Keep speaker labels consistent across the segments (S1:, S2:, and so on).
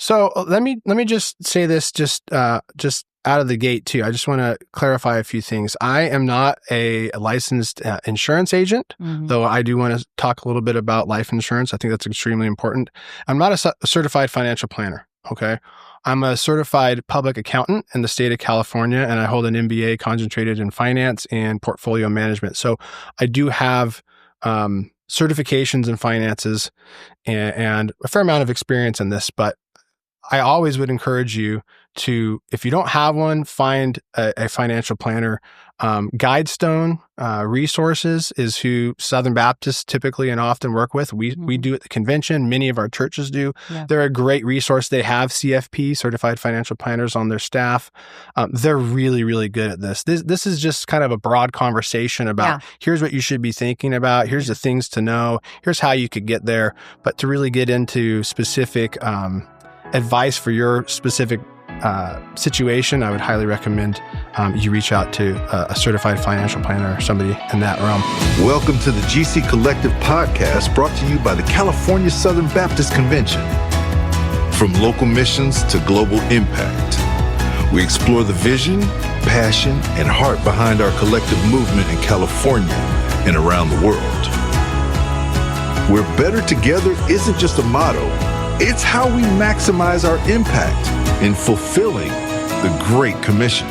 S1: So let me just say this just out of the gate too. I just want to clarify a few things. I am not a licensed insurance agent, though I do want to talk a little bit about life insurance. I think that's extremely important. I'm not a certified financial planner. Okay. I'm a certified public accountant in the state of California, and I hold an MBA concentrated in finance and portfolio management. So I do have certifications in finances and a fair amount of experience in this, but I always would encourage you to, if you don't have one, find a financial planner. Guidestone Resources is who Southern Baptists typically and often work with. We do at the convention. Many of our churches do. Yeah. They're a great resource. They have CFP, Certified Financial Planners, on their staff. They're really, really good at this. This is just kind of a broad conversation about here's what you should be thinking about. Here's the things to know. Here's how you could get there. But to really get into specific advice for your specific situation, I would highly recommend you reach out to a certified financial planner or somebody in that realm.
S2: Welcome to the GC Collective podcast, brought to you by the California Southern Baptist Convention. From local missions to global impact, we explore the vision, passion, and heart behind our collective movement in California and around the world. Where better together isn't just a motto, it's how we maximize our impact in fulfilling the Great Commission.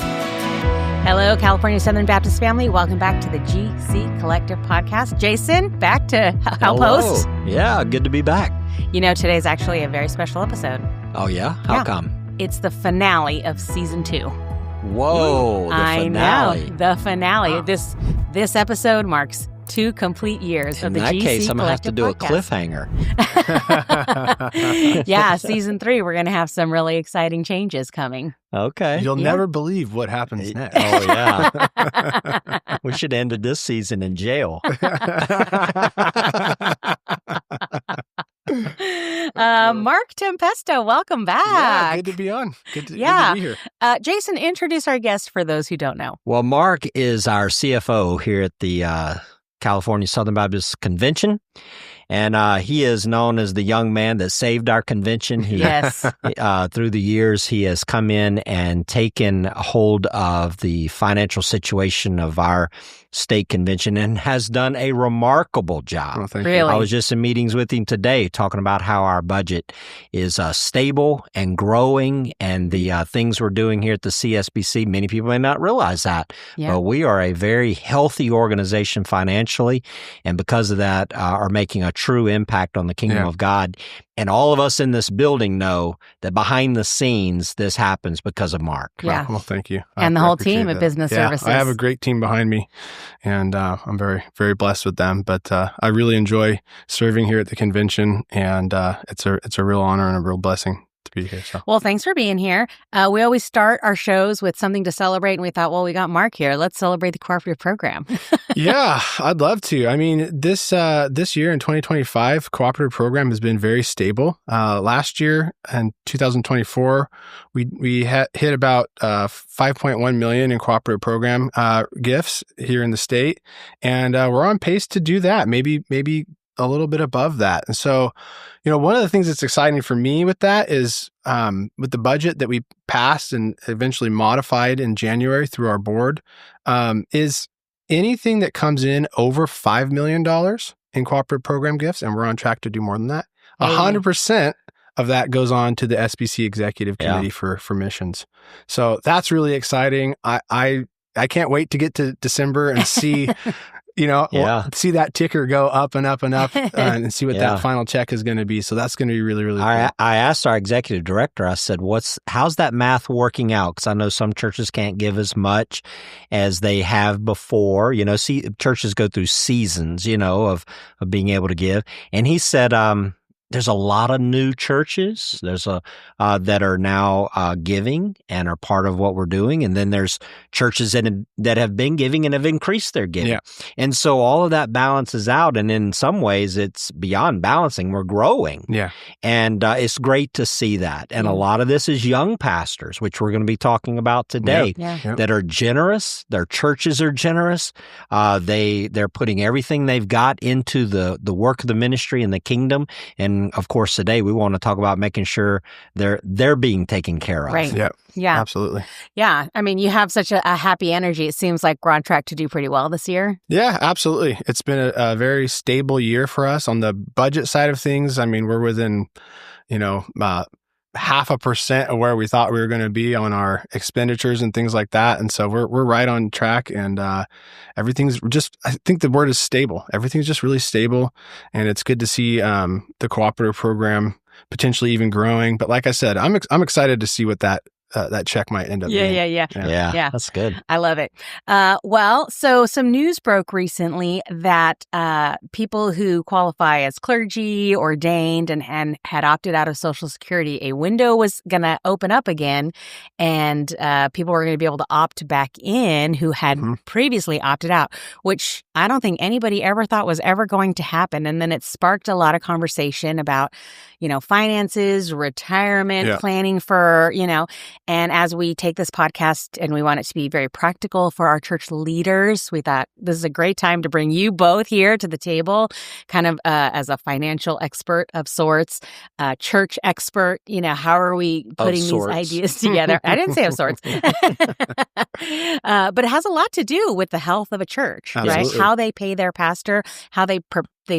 S3: Hello, California Southern Baptist family. Welcome back to the GC Collective podcast. Jason, back to help host.
S4: Yeah, good to be back.
S3: You know, today's actually a very special episode.
S4: Oh, yeah? How come?
S3: It's the finale of season 2.
S4: Whoa, the finale.
S3: I know, the finale. Wow. This episode marks 2 complete years of the GC Collective podcast. In that case, I'm going to have to do a
S4: cliffhanger.
S3: Yeah, season 3, we're going to have some really exciting changes coming.
S4: Okay.
S1: You'll never believe what happens next.
S4: Oh, yeah. We should have ended this season in jail.
S3: Marc Tempesta, welcome back.
S1: Yeah, good to be on. Good to be here.
S3: Jason, introduce our guest for those who don't know.
S4: Well, Marc is our CFO here at the California Southern Baptist Convention. And he is known as the young man that saved our convention.
S3: Yes.
S4: Through the years, he has come in and taken hold of the financial situation of our state convention and has done a remarkable job.
S1: Oh, thank
S3: really?
S1: you.
S4: I was just in meetings with him today talking about how our budget is stable and growing, and the things we're doing here at the CSBC. Many people may not realize that, but we are a very healthy organization financially, and because of that, are making a true impact on the kingdom of God. And all of us in this building know that behind the scenes, this happens because of Marc.
S3: Yeah.
S1: Well, thank you.
S3: And the whole team at Business Services.
S1: I have a great team behind me, and I'm very, very blessed with them. But I really enjoy serving here at the convention, and it's a real honor and a real blessing to be here. So.
S3: Well, thanks for being here. We always start our shows with something to celebrate, and we thought, well, we got Marc here. Let's celebrate the cooperative program.
S1: Yeah, I'd love to. I mean, this year in 2025, cooperative program has been very stable. Last year in 2024, we hit about 5.1 million in cooperative program gifts here in the state, and we're on pace to do that. Maybe a little bit above that. And so, one of the things that's exciting for me with that is with the budget that we passed and eventually modified in January through our board, is anything that comes in over $5 million in cooperative program gifts, and we're on track to do more than that, 100% of that goes on to the SBC Executive Committee for missions. So that's really exciting. I can't wait to get to December and see see that ticker go up and up and up and see what that final check is going to be. So that's going to be really, really cool.
S4: I asked our executive director, I said, how's that math working out? Because I know some churches can't give as much as they have before. Churches go through seasons, of being able to give. And he said, there's a lot of new churches. There's that are now giving and are part of what we're doing, and then there's churches that have been giving and have increased their giving. Yeah. And so all of that balances out, and in some ways, it's beyond balancing. We're growing. Yeah, and it's great to see that. And a lot of this is young pastors, which we're going to be talking about today, that are generous. Their churches are generous. They're putting everything they've got into the work of the ministry and the kingdom, and talking, of course, today, we want to talk about making sure they're being taken care of.
S3: Right.
S1: Yeah, absolutely.
S3: Yeah. I mean, you have such a happy energy. It seems like we're on track to do pretty well this year.
S1: Yeah, absolutely. It's been a very stable year for us on the budget side of things. I mean, we're within, 0.5% of where we thought we were going to be on our expenditures and things like that. And so we're right on track, and everything's just, I think the word is stable. Everything's just really stable, and it's good to see the cooperative program potentially even growing. But like I said, I'm excited to see what that check might end up being.
S3: Yeah.
S4: That's good.
S3: I love it. Well, so some news broke recently that people who qualify as clergy, ordained, and had opted out of Social Security, a window was going to open up again, and people were going to be able to opt back in who had previously opted out, which I don't think anybody ever thought was ever going to happen. And then it sparked a lot of conversation about, finances, retirement, planning for, and as we take this podcast and we want it to be very practical for our church leaders, we thought this is a great time to bring you both here to the table, kind of as a financial expert of sorts, church expert. How are we putting these ideas together? I didn't say of sorts. But it has a lot to do with the health of a church, right? How they pay their pastor, how they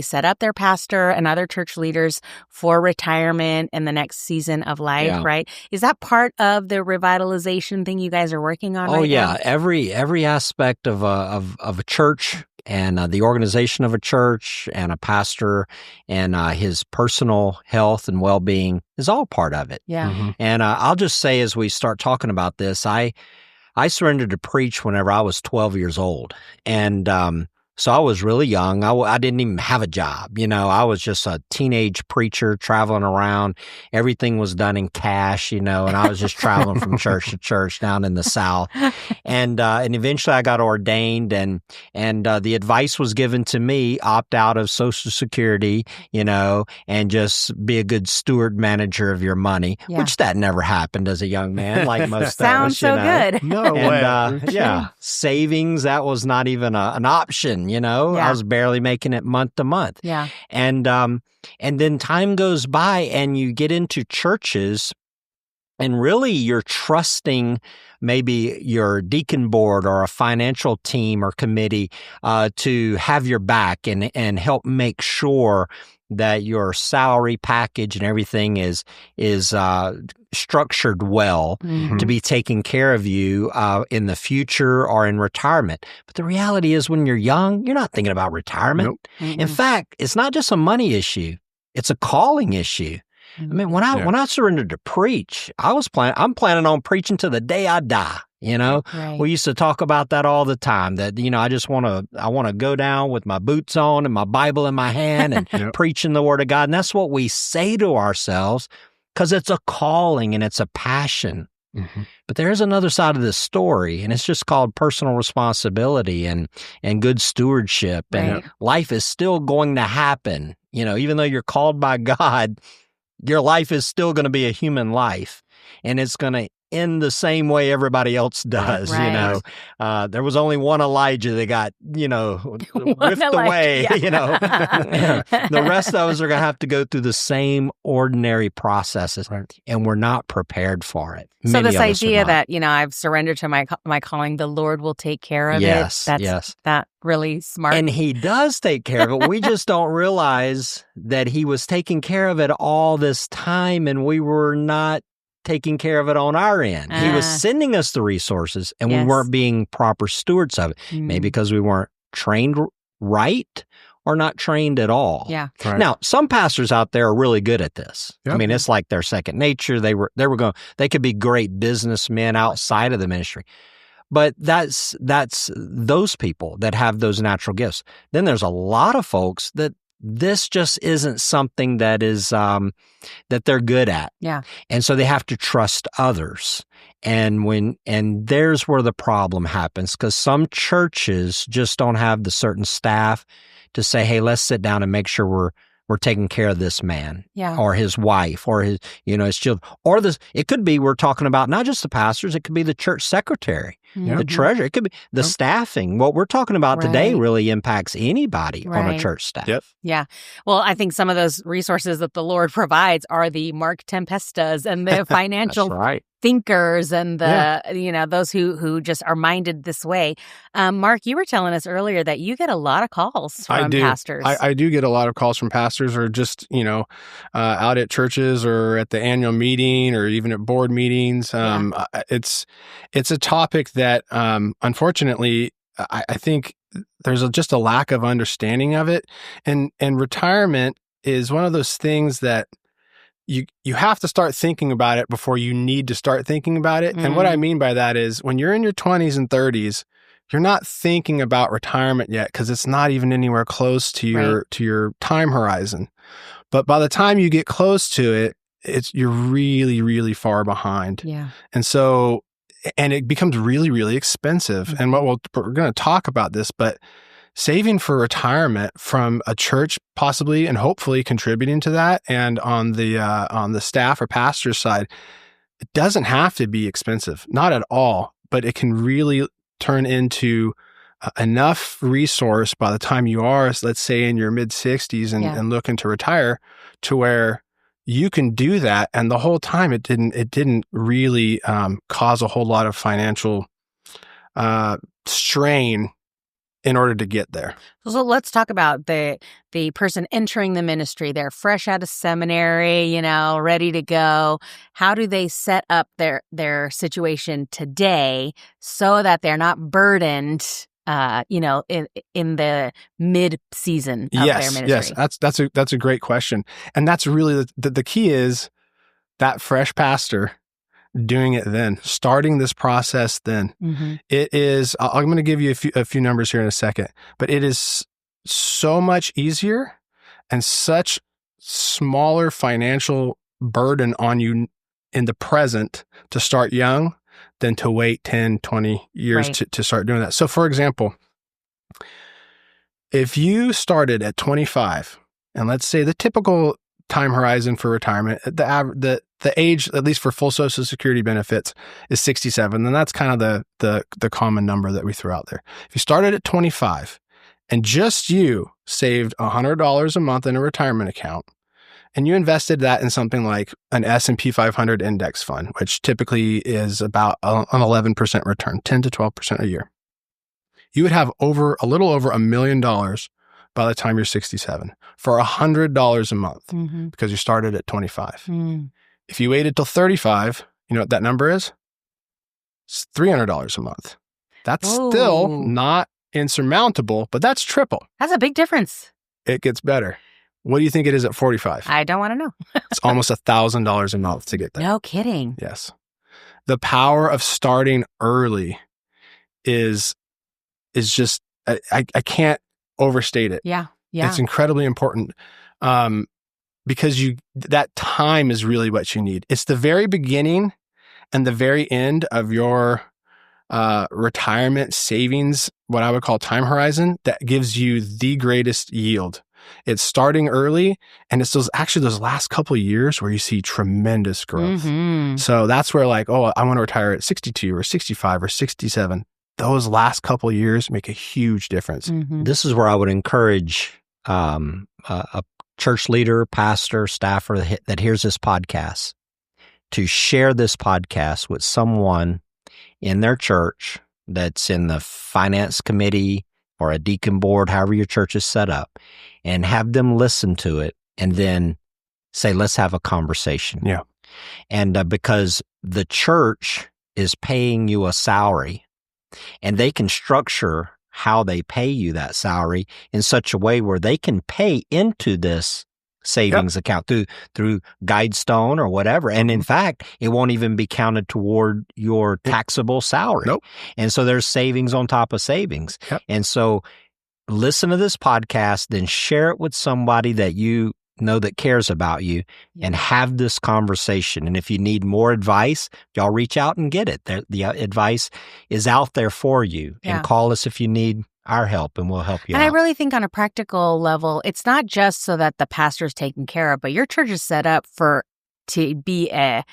S3: set up their pastor and other church leaders for retirement in the next season of life, right? Is that part of the revitalization thing you guys are working on right now?
S4: Every aspect of a church and the organization of a church and a pastor and his personal health and well-being is all part of it.
S3: Yeah.
S4: And I'll just say, as we start talking about this, I surrendered to preach whenever I was 12 years old. And so I was really young. I didn't even have a job. I was just a teenage preacher traveling around. Everything was done in cash, and I was just traveling from church to church down in the South. And eventually I got ordained, and the advice was given to me, opt out of Social Security, and just be a good steward manager of your money, which that never happened as a young man, like most of us.
S3: Sounds so good.
S1: No way.
S4: Savings, that was not even an option. I was barely making it month to month.
S3: Yeah.
S4: And then time goes by and you get into churches and really you're trusting maybe your deacon board or a financial team or committee to have your back and help make sure that your salary package and everything is structured well to be taking care of you in the future or in retirement. But the reality is, when you're young, you're not thinking about retirement.
S1: Nope.
S4: In fact, it's not just a money issue; it's a calling issue. I mean, when I surrendered to preach, I'm planning on preaching to the day I die.
S3: Right.
S4: We used to talk about that all the time, that, I want to go down with my boots on and my Bible in my hand and preaching the word of God. And that's what we say to ourselves, because it's a calling and it's a passion. But there's another side of this story, and it's just called personal responsibility and good stewardship.
S3: Right.
S4: And life is still going to happen. Even though you're called by God, your life is still going to be a human life, and it's going to end the same way everybody else does.
S3: Right.
S4: There was only one Elijah that got, whiffed away. The rest of us are going to have to go through the same ordinary processes, and we're not prepared for it.
S3: So
S4: Many
S3: this
S4: of us are
S3: idea
S4: not.
S3: that, I've surrendered to my calling, the Lord will take care of it.
S4: Yes.
S3: That's really smart.
S4: And he does take care of it. We just don't realize that he was taking care of it all this time, and we were not taking care of it on our end. He was sending us the resources, and we weren't being proper stewards of it. Maybe because we weren't trained right or not trained at all.
S3: Yeah.
S1: Right.
S4: Now, some pastors out there are really good at this.
S1: Yep.
S4: I mean, it's like their second nature. They could be great businessmen outside of the ministry. But that's those people that have those natural gifts. Then there's a lot of folks that this just isn't something that is that they're good at.
S3: Yeah.
S4: And so they have to trust others. And there's where the problem happens, because some churches just don't have the certain staff to say, hey, let's sit down and make sure we're taking care of this man
S3: Yeah.
S4: or his wife or his, his children. Or it could be we're talking about not just the pastors, it could be the church secretary, the treasurer, it could be the staffing. What we're talking about today really impacts anybody on a church staff.
S1: Yep.
S3: Yeah. Well, I think some of those resources that the Lord provides are the Marc Tempestas and the financial thinkers and the those who just are minded this way. Marc, you were telling us earlier that you get a lot of calls from pastors.
S1: I do get a lot of calls from pastors, or just out at churches or at the annual meeting or even at board meetings. It's a topic that unfortunately I think there's just a lack of understanding of it, and retirement is one of those things that you have to start thinking about it before you need to start thinking about it. And what I mean by that is when you're in your 20s and 30s, you're not thinking about retirement yet because it's not even anywhere close to your time horizon. But by the time you get close to it, you're really, really far behind.
S3: Yeah.
S1: And so, and it becomes really, really expensive. And we're going to talk about this, but saving for retirement from a church possibly and hopefully contributing to that, and on the staff or pastor's side, it doesn't have to be expensive, not at all, but it can really turn into enough resource by the time you are, let's say, in your mid-60s and looking to retire, to where you can do that. And the whole time it didn't really cause a whole lot of financial strain in order to get there.
S3: So let's talk about the person entering the ministry. They're fresh out of seminary, ready to go. How do they set up their situation today so that they're not burdened, in the mid-season of their ministry?
S1: Yes, that's a great question, and that's really the key is that fresh pastor doing it then, starting this process then. It is, I'm going to give you a few numbers here in a second, but it is so much easier and such smaller financial burden on you in the present to start young than to wait 10, 20 years to start doing that. So for example, if you started at 25, and let's say the typical time horizon for retirement, the age, at least for full Social Security benefits, is 67. And that's kind of the common number that we throw out there. If you started at 25 and just you saved $100 a month in a retirement account, and you invested that in something like an S&P 500 index fund, which typically is about an 11% return, 10 to 12% a year, you would have a little over $1 million by the time you're 67 for $100 a month because you started at 25. If you waited till 35, you know what that number is? It's $300 a month. That's still not insurmountable, but that's triple.
S3: That's a big difference.
S1: It gets better. What do you think it is at 45?
S3: I don't want to know.
S1: It's almost $1,000 a month to get there.
S3: No kidding.
S1: Yes. The power of starting early is just, I can't overstate it.
S3: Yeah.
S1: It's incredibly important because that time is really what you need. It's the very beginning and the very end of your retirement savings, what I would call time horizon, that gives you the greatest yield. It's starting early, and it's those last couple of years where you see tremendous growth. So that's where I want to retire at 62 or 65 or 67. Those last couple of years make a huge difference.
S4: This is where I would encourage a church leader, pastor, staffer that hears this podcast to share this podcast with someone in their church that's in the finance committee or a deacon board, however your church is set up, and have them listen to it and then say, let's have a conversation.
S1: Yeah.
S4: And because the church is paying you a salary, and they can structure how they pay you that salary in such a way where they can pay into this savings account through Guidestone or whatever. And in fact, it won't even be counted toward your taxable salary. And so there's savings on top of savings. And so listen to this podcast, then share it with somebody that you know that cares about you, and have this conversation. And if you need more advice, y'all reach out and get it. The advice is out there for you. And call us if you need our help, and we'll help you
S3: And
S4: out.
S3: I really think on a practical level, it's not just so that the pastor is taken care of, but your church is set up to be a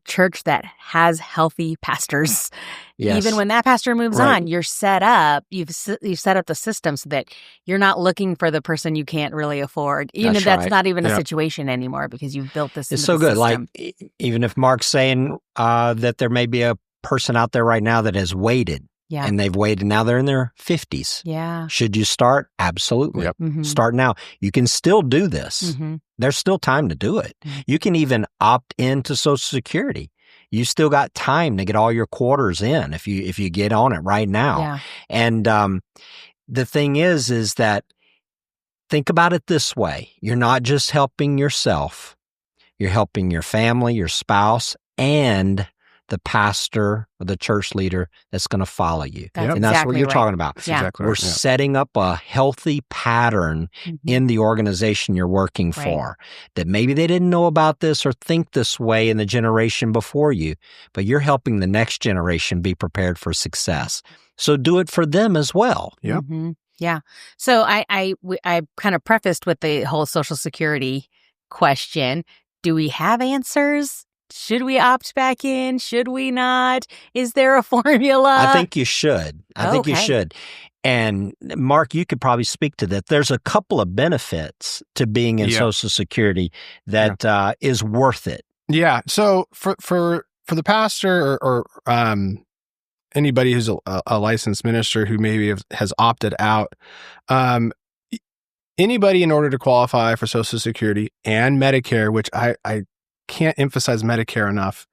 S3: church that has healthy pastors.
S4: Yes.
S3: Even when that pastor moves
S1: Right.
S3: on, you're set up. You've set up the system so that you're not looking for the person you can't really afford. Even
S4: That's
S3: if that's
S4: right.
S3: not even a
S1: Yeah.
S3: situation anymore, because you've built this.
S4: It's
S3: into
S4: so
S3: the
S4: good. Like,
S3: system.
S4: even if Mark's saying that there may be a person out there right now that has waited,
S3: Yeah.
S4: and they've waited, now they're in their 50s.
S3: Yeah.
S4: Should you start? Absolutely.
S1: Yep.
S3: Mhm.
S4: Start now. You can still do this.
S3: Mhm.
S4: There's still time to do it.
S3: Mhm.
S4: You can even opt into Social Security. You still got time to get all your quarters in if you get on it right now.
S3: Yeah.
S4: And the thing is that think about it this way. You're not just helping yourself. You're helping your family, your spouse, and the pastor or the church leader that's going to follow you.
S3: That's
S4: And that's
S3: exactly
S4: what you're
S3: right.
S4: talking about.
S1: That's
S3: Yeah.
S1: exactly
S4: We're
S1: right. Yeah.
S4: setting up a healthy pattern
S3: Mhm.
S4: in the organization you're working
S3: Right.
S4: for, that maybe they didn't know about this or think this way in the generation before you, but you're helping the next generation be prepared for success. So do it for them as well.
S1: Yep.
S3: Mhm. Yeah. So I kind of prefaced with the whole Social Security question. Do we have answers? Should we opt back in? Should we not? Is there a formula?
S4: I think you should. I think you
S3: Okay.
S4: should. And Mark, you could probably speak to that. There's a couple of benefits to being in
S1: Yeah.
S4: Social Security that is worth it.
S1: Yeah. So for the pastor or anybody who's a licensed minister who maybe has opted out, anybody in order to qualify for Social Security and Medicare, which I can't emphasize Medicare enough,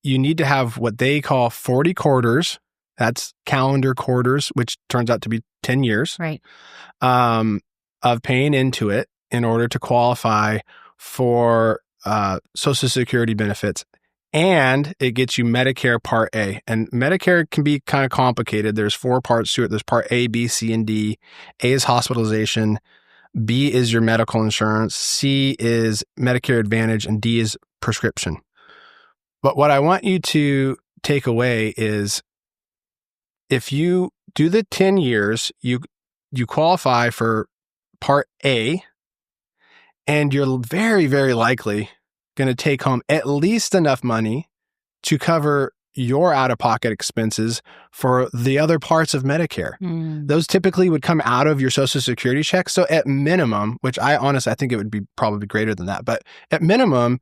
S1: you need to have what they call 40 quarters. That's calendar quarters, which turns out to be 10 years
S3: Right.
S1: of paying into it in order to qualify for Social Security benefits. And it gets you Medicare Part A. And Medicare can be kind of complicated. There's 4 parts to it. There's Part A, B, C, and D. A is hospitalization. B is your medical insurance. C is Medicare Advantage. And D is prescription. But what I want you to take away is if you do the 10 years, you qualify for Part A, and you're very, very likely going to take home at least enough money to cover your out-of-pocket expenses for the other parts of Medicare.
S3: Mm.
S1: Those typically would come out of your Social Security check. So at minimum, which I think it would be probably greater than that, but at minimum,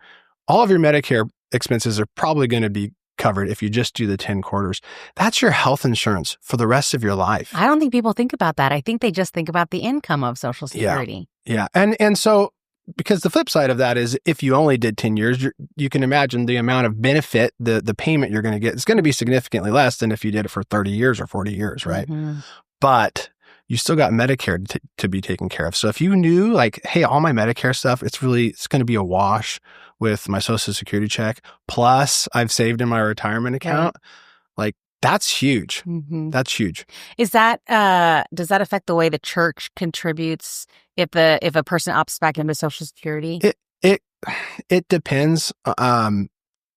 S1: all of your Medicare expenses are probably going to be covered if you just do the 10 quarters. That's your health insurance for the rest of your life.
S3: I don't think people think about that. I think they just think about the income of Social Security.
S1: Yeah. And so, because the flip side of that is if you only did 10 years, you can imagine the amount of benefit, the payment you're going to get is going to be significantly less than if you did it for 30 years or 40 years, right?
S3: Mhm.
S1: But you still got Medicare to be taken care of. So if you knew like, hey, all my Medicare stuff, it's going to be a wash with my Social Security check, plus I've saved in my retirement account, like that's huge.
S3: Mhm.
S1: That's huge.
S3: Is that does that affect the way the church contributes if a person opts back into Social Security?
S1: It depends.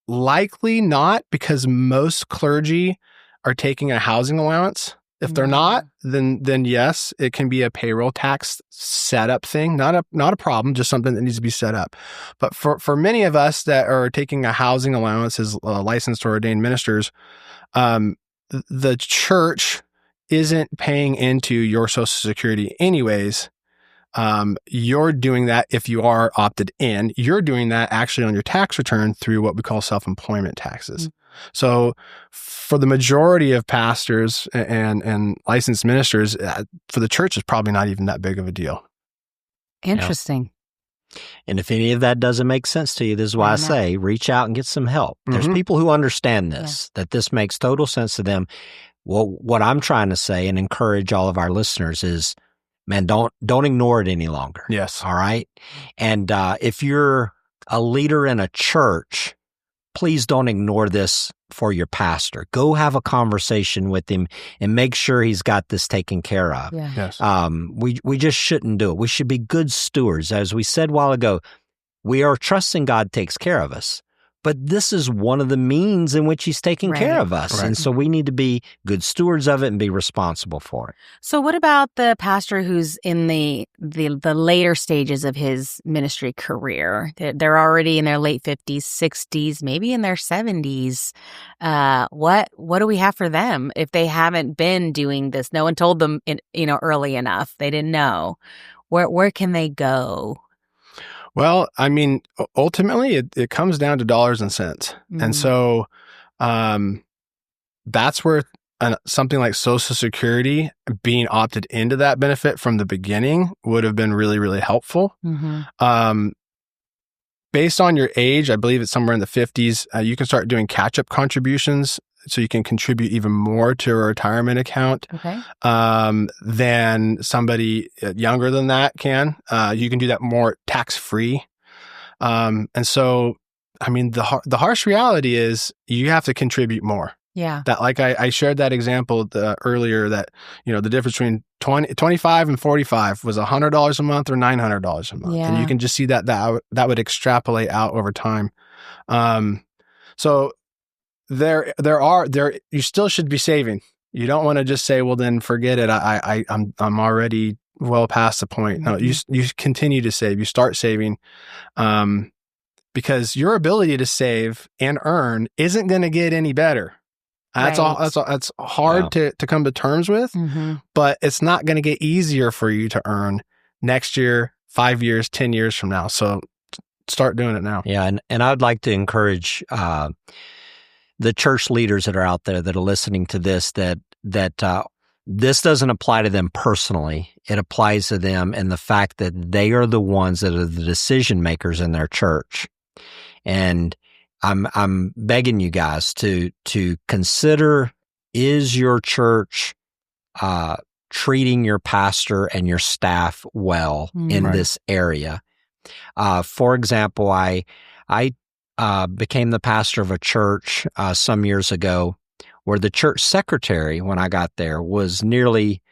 S1: Likely not, because most clergy are taking a housing allowance. If they're not, then yes, it can be a payroll tax setup thing. Not a problem, just something that needs to be set up. But for many of us that are taking a housing allowance as licensed or ordained ministers, the church isn't paying into your Social Security anyways. You're doing that if you are opted in. You're doing that actually on your tax return through what we call self-employment taxes. Mm-hmm. So for the majority of pastors and licensed ministers, for the church, it's probably not even that big of a deal.
S3: Interesting.
S4: And if any of that doesn't make sense to you, this is why I say reach out and get some help. There's people who understand this, that this makes total sense to them. Well, what I'm trying to say and encourage all of our listeners is, man, don't ignore it any longer.
S1: Yes.
S4: All right. And if you're a leader in a church, please don't ignore this for your pastor. Go have a conversation with him and make sure he's got this taken care of.
S3: Yeah.
S1: Yes.
S4: We just shouldn't do it. We should be good stewards. As we said a while ago, we are trusting God takes care of us, but this is one of the means in which he's taking care of us.
S1: Right.
S4: And so we need to be good stewards of it and be responsible for it.
S3: So what about the pastor who's in the later stages of his ministry career? They're already in their late 50s, 60s, maybe in their 70s. What do we have for them if they haven't been doing this? No one told them early enough. They didn't know. Where can they go?
S1: Well, I mean, ultimately, it comes down to dollars and cents. And so that's where something like Social Security being opted into that benefit from the beginning would have been really, really helpful. Based on your age, I believe it's somewhere in the 50s, you can start doing catch-up contributions so you can contribute even more to a retirement account than somebody younger than that can. You can do that more tax-free. And so, I mean, the harsh reality is you have to contribute more.
S3: Yeah.
S1: That, like I shared that example earlier that, the difference between 25 and 45 was $100 a month or $900 a month.
S3: Yeah.
S1: And you can just see that would extrapolate out over time. So there you still should be saving. You don't want to just say, well, then forget it. I'm already well past the point. No, you continue to save. You start saving, because your ability to save and earn isn't going to get any better. That's hard to come to terms with, but it's not going to get easier for you to earn next year, 5 years, 10 years from now. So start doing it now.
S4: Yeah. And I'd like to encourage, the church leaders that are out there that are listening to this, that this doesn't apply to them personally. It applies to them in the fact that they are the ones that are the decision makers in their church. And I'm begging you guys to consider, is your church treating your pastor and your staff well in this area? For example, I became the pastor of a church some years ago where the church secretary, when I got there, was nearly,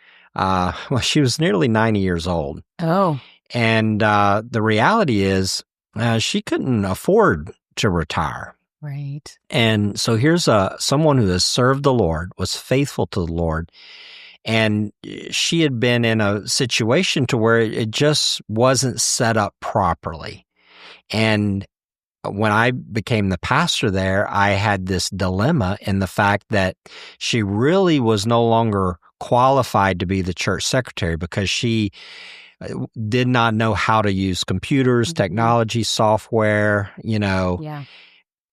S4: she was nearly 90 years old.
S3: Oh.
S4: And the reality is she couldn't afford to retire.
S3: Right.
S4: And so here's someone who has served the Lord, was faithful to the Lord, and she had been in a situation to where it just wasn't set up properly. And when I became the pastor there, I had this dilemma in the fact that she really was no longer qualified to be the church secretary because she did not know how to use computers, technology, software,
S3: Yeah.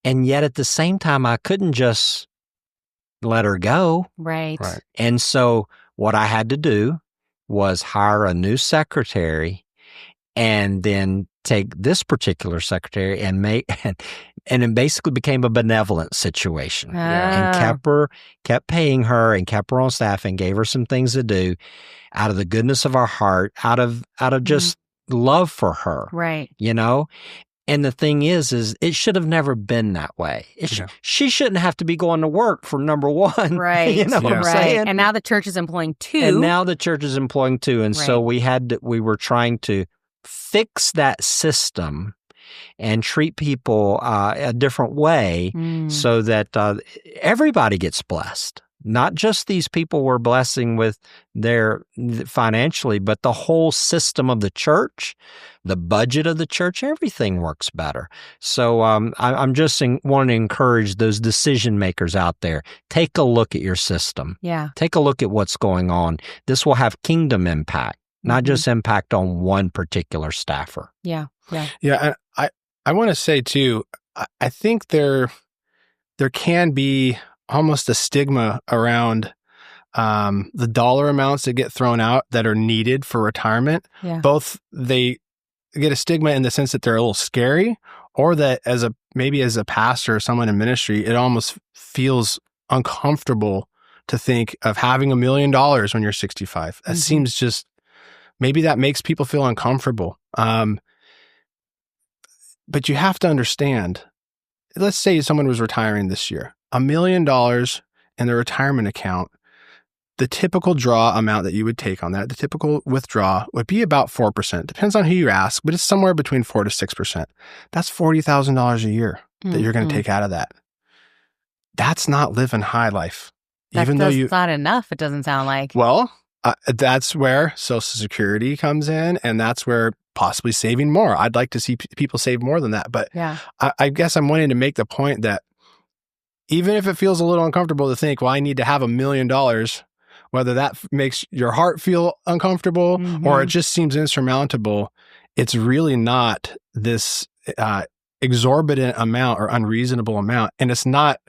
S4: And yet at the same time, I couldn't just let her go.
S3: Right.
S4: And so what I had to do was hire a new secretary and then take this particular secretary and it basically became a benevolent situation. And kept paying her and kept her on staff and gave her some things to do out of the goodness of our heart, out of just love for her.
S3: Right.
S4: And the thing is it should have never been that way. She shouldn't have to be going to work for number one.
S3: Right.
S4: You know what I'm saying?
S3: And now the church is employing two.
S4: And so we were trying to fix that system and treat people a different way so that everybody gets blessed. Not just these people we're blessing with their financially, but the whole system of the church, the budget of the church, everything works better. So I'm just wanting to encourage those decision makers out there. Take a look at your system.
S3: Yeah.
S4: Take a look at what's going on. This will have kingdom impact, not just impact on one particular staffer.
S3: Yeah. Yeah.
S1: Yeah. And I want to say too, I think there can be almost a stigma around the dollar amounts that get thrown out that are needed for retirement.
S3: Yeah.
S1: Both they get a stigma in the sense that they're a little scary, or that as a pastor or someone in ministry, it almost feels uncomfortable to think of having $1 million when you're 65. That seems just, maybe that makes people feel uncomfortable. But you have to understand, let's say someone was retiring this year, $1 million in their retirement account the typical draw amount that you would take on that, the typical withdraw would be about 4%. Depends on who you ask, but it's somewhere between 4 to 6%. That's $40,000 a year that you're going to take out of that. That's not living high life.
S3: That's not enough, it doesn't sound like.
S1: Well, that's where Social Security comes in, and that's where possibly saving more. I'd like to see people save more than that. But I guess I'm wanting to make the point that even if it feels a little uncomfortable to think, well, I need to have $1 million, whether that makes your heart feel uncomfortable or it just seems insurmountable, it's really not this exorbitant amount or unreasonable amount. And it's not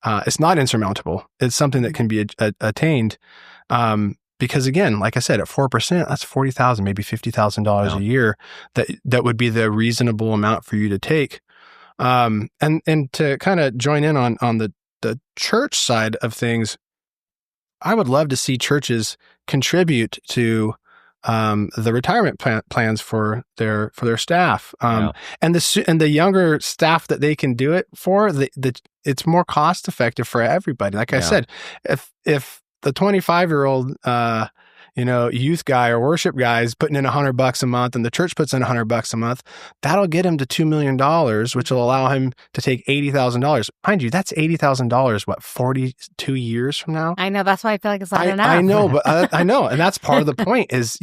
S1: insurmountable. It's something that can be attained. Because again, like I said, at 4%, that's $40,000, maybe $50,000 a year. That would be the reasonable amount for you to take. And to kind of join in on the church side of things, I would love to see churches contribute to the retirement plans for their staff, and the younger staff that they can do it for. It's more cost effective for everybody. Like I said, if the 25-year-old youth guy or worship guy is putting in $100 a month and the church puts in $100 a month, that'll get him to $2 million, which will allow him to take $80,000. Mind you, that's $80,000, 42 years from now?
S3: I know. That's why I feel like it's not enough.
S1: I know, but I know. And that's part of the point is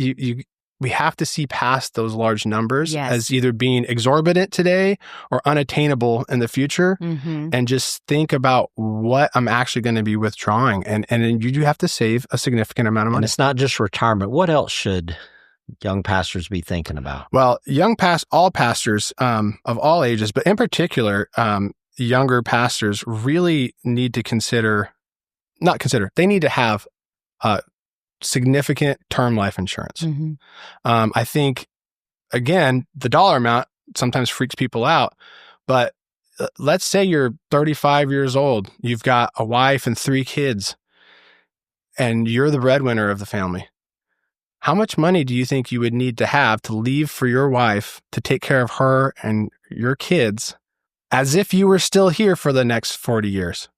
S1: we have to see past those large numbers as either being exorbitant today or unattainable in the future, and just think about what I'm actually going to be withdrawing. And you do have to save a significant amount of money.
S4: And it's not just retirement. What else should young pastors be thinking about?
S1: Well, all pastors of all ages, but in particular, younger pastors really need to they need to have significant term life insurance. I think, again, the dollar amount sometimes freaks people out, but let's say you're 35 years old, you've got a wife and 3 kids, and you're the breadwinner of the family. How much money do you think you would need to have to leave for your wife to take care of her and your kids as if you were still here for the next 40 years?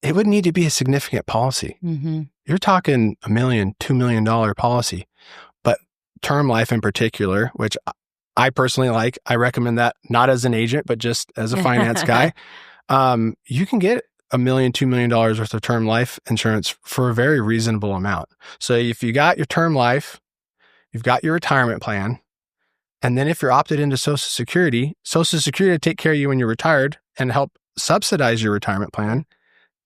S1: It would need to be a significant policy. You're talking $1 million, $2 million policy, but term life in particular, which I personally like, I recommend that not as an agent, but just as a finance guy. You can get $1 million, $2 million worth of term life insurance for a very reasonable amount. So if you got your term life, you've got your retirement plan, and then if you're opted into Social Security will take care of you when you're retired and help subsidize your retirement plan.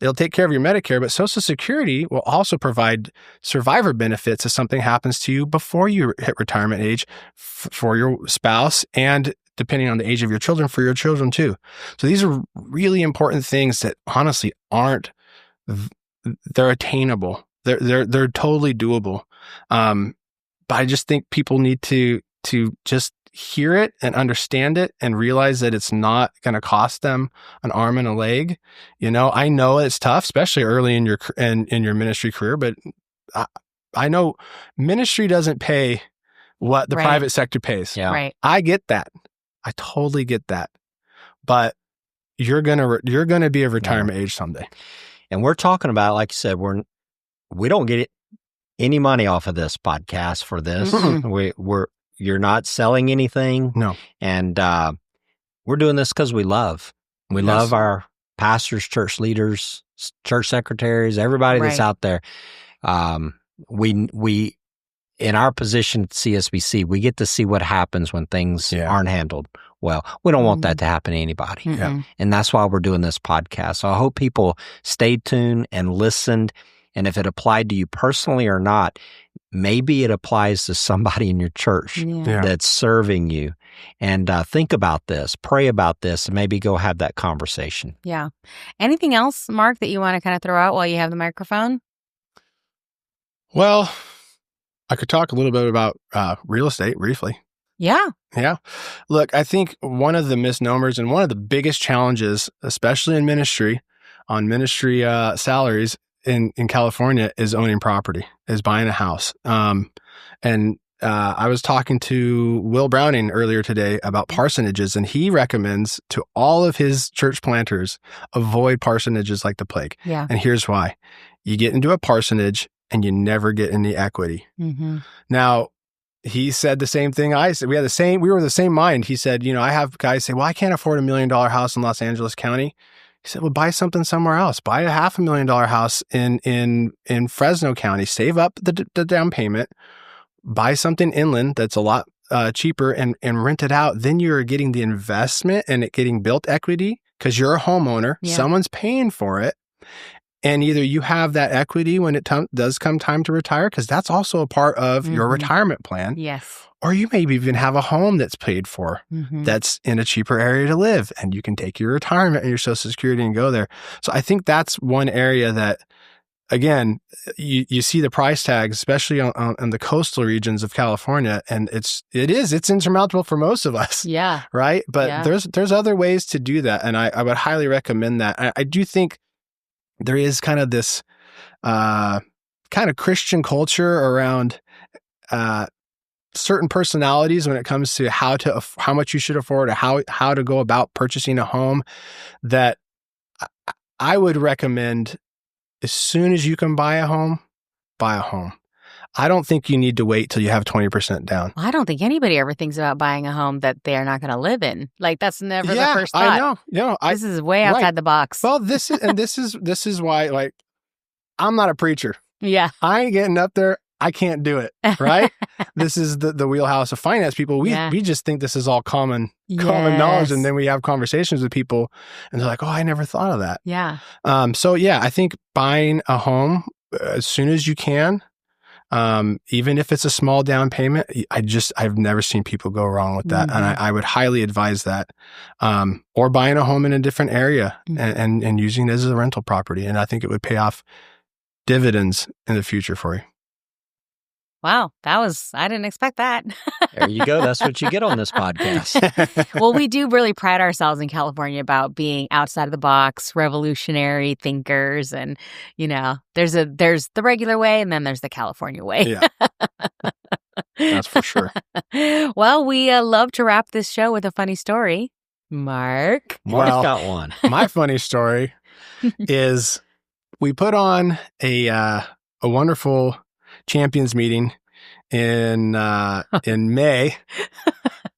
S1: It'll take care of your Medicare, but Social Security will also provide survivor benefits if something happens to you before you hit retirement age for your spouse, and depending on the age of your children, for your children too. So these are really important things that honestly they're attainable. They're totally doable. But I just think people need to just hear it and understand it and realize that it's not going to cost them an arm and a leg. I know it's tough, especially early in your ministry career, but I know ministry doesn't pay what the private sector pays.
S4: Yeah.
S3: Right.
S1: I get that. I totally get that. But you're going to be of retirement age someday.
S4: And we're talking about, like you said, we don't get any money off of this podcast for this. You're not selling anything.
S1: No.
S4: And we're doing this because we love. We love our pastors, church leaders, church secretaries, everybody that's out there. We in our position at CSBC, we get to see what happens when things aren't handled well. We don't want that to happen to anybody. And that's why we're doing this podcast. So I hope people stayed tuned and listened. And if it applied to you personally or not, maybe it applies to somebody in your church that's serving you. And think about this, pray about this, and maybe go have that conversation.
S3: Yeah. Anything else, Mark, that you want to kind of throw out while you have the microphone?
S1: Well, I could talk a little bit about real estate briefly.
S3: Yeah.
S1: Yeah. Look, I think one of the misnomers and one of the biggest challenges, especially in ministry, on ministry salaries in California, is owning property, is buying a house. And I was talking to Will Browning earlier today about parsonages, and he recommends to all of his church planters avoid parsonages like the plague.
S3: Yeah.
S1: And here's why. You get into a parsonage, and you never get any equity. Now, he said the same thing I said. We were the same mind. He said, I have guys say, well, I can't afford $1 million house in Los Angeles County. He said, well, buy something somewhere else. Buy a $500,000 house in Fresno County. Save up the down payment. Buy something inland that's a lot cheaper and rent it out. Then you're getting the investment and it getting built equity because you're a homeowner. Yeah. Someone's paying for it. And either you have that equity when it does come time to retire, because that's also a part of your retirement plan.
S3: Yes.
S1: Or you maybe even have a home that's paid for, that's in a cheaper area to live, and you can take your retirement and your Social Security and go there. So I think that's one area that, again, you see the price tags, especially on the coastal regions of California, and it's insurmountable for most of us.
S3: Yeah.
S1: Right? But there's other ways to do that, and I would highly recommend that. I do think there is kind of this kind of Christian culture around certain personalities when it comes to how much you should afford, or how to go about purchasing a home, that I would recommend as soon as you can buy a home, buy a home. I don't think you need to wait till you have 20% down.
S3: I don't think anybody ever thinks about buying a home that they're not going to live in. Like, that's never the first thought.
S1: I know.
S3: This is way outside the box.
S1: Well, this is why, like, I'm not a preacher.
S3: Yeah.
S1: I ain't getting up there. I can't do it. Right? This is the wheelhouse of finance people. We just think this is all common knowledge, and then we have conversations with people, and they're like, "Oh, I never thought of that."
S3: Yeah.
S1: So I think buying a home as soon as you can. Even if it's a small down payment, I've never seen people go wrong with that. And I would highly advise that, or buying a home in a different area and using it as a rental property. And I think it would pay off dividends in the future for you.
S3: Wow. I didn't expect that.
S4: There you go. That's what you get on this podcast.
S3: Well, we do really pride ourselves in California about being outside of the box, revolutionary thinkers. And, there's the regular way, and then there's the California way.
S1: Yeah. That's for sure.
S3: Well, we love to wrap this show with a funny story. Mark
S4: got one.
S1: My funny story is we put on a wonderful champions meeting in May,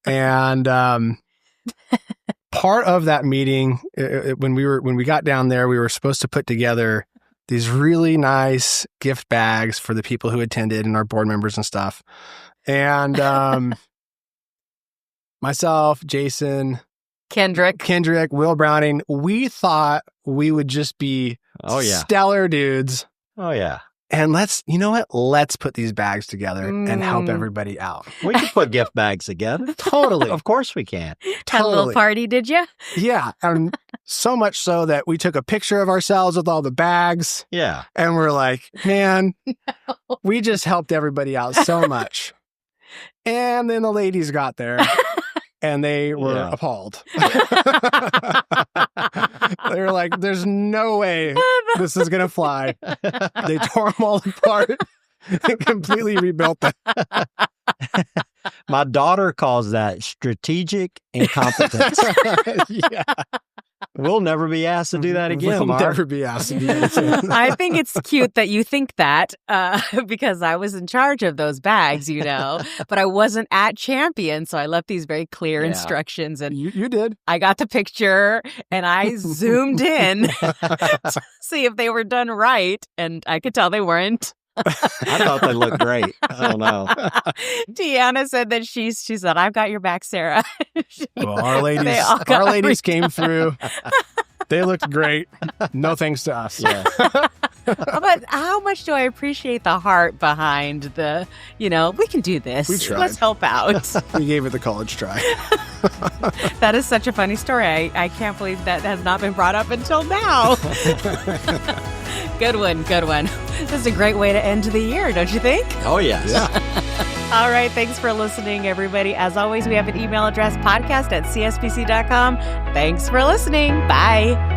S1: and part of that meeting, when we got down there, we were supposed to put together these really nice gift bags for the people who attended and our board members and stuff. And myself, Jason, Kendrick, Will Browning, we thought we would just be stellar dudes.
S4: Oh yeah.
S1: And let's put these bags together and help everybody out.
S4: We can put gift bags together.
S1: Totally.
S4: Of course we can.
S3: Had a little party, did you?
S1: Yeah. And so much so that we took a picture of ourselves with all the bags.
S4: Yeah.
S1: And we're like, man, we just helped everybody out so much. And then the ladies got there. And they were appalled. They were like, there's no way this is going to fly. They tore them all apart and completely rebuilt them.
S4: My daughter calls that strategic incompetence.
S1: Yeah.
S4: We'll never be asked to do that again,
S1: We'll
S4: Mark.
S1: never be asked to do that again.
S3: I think it's cute that you think that because I was in charge of those bags, but I wasn't at Champion. So I left these very clear instructions. And
S1: you did.
S3: I got the picture and I zoomed in to see if they were done right. And I could tell they weren't.
S4: I thought they looked great. I don't know.
S3: Deanna said that she said, "I've got your back, Sarah."
S1: Well, our ladies came through. They looked great. No thanks to us.
S4: Yeah.
S3: But how much do I appreciate the heart behind the, we can do this.
S1: We tried.
S3: Let's help out.
S1: We gave it the college try.
S3: That is such a funny story. I can't believe that has not been brought up until now. Good one. This is a great way to end the year, don't you think?
S4: Oh, yes.
S1: Yeah.
S3: All right. Thanks for listening, everybody. As always, we have an email address, podcast@csbc.com. Thanks for listening. Bye.